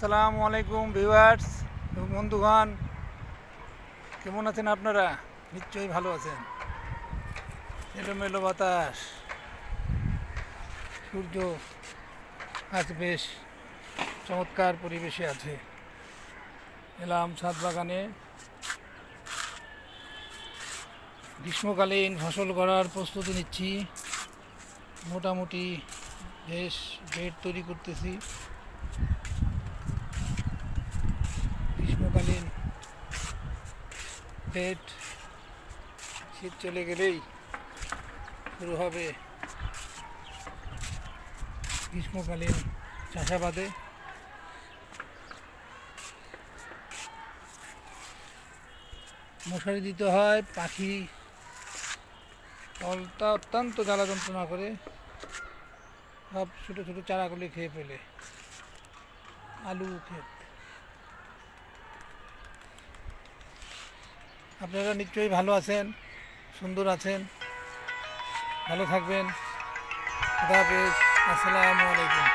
আসসালামু আলাইকুম ভিউয়ার্স এবং বন্ধুগণ, কেমন আছেন আপনারা? নিশ্চয়ই ভালো আছেন। এলোমেলো বাতাস, সূর্য আজ বেশ চমৎকার পরিবেশে আছে। এলাম ছাদ বাগানে। গ্রীষ্মকালীন ফসল করার প্রস্তুতি নিচ্ছি। মোটামুটি বেশ বেড তৈরি করতেছি। গ্রীষ্মকালীন বেড, শীত চলে গেলেই শুরু হবে গ্রীষ্মকালীন চাষাবাদে। মশারি দিতে হয়, পাখি ফলটা অত্যন্ত জ্বালা যন্ত্রণা করে, সব ছোটো ছোটো চারাগুলি খেয়ে ফেলে। আলু ক্ষেত। আপনারা নিশ্চয়ই ভালো আছেন, সুন্দর আছেন, ভালো থাকবেন। খুদা হাফেজ। আসসালামু আলাইকুম।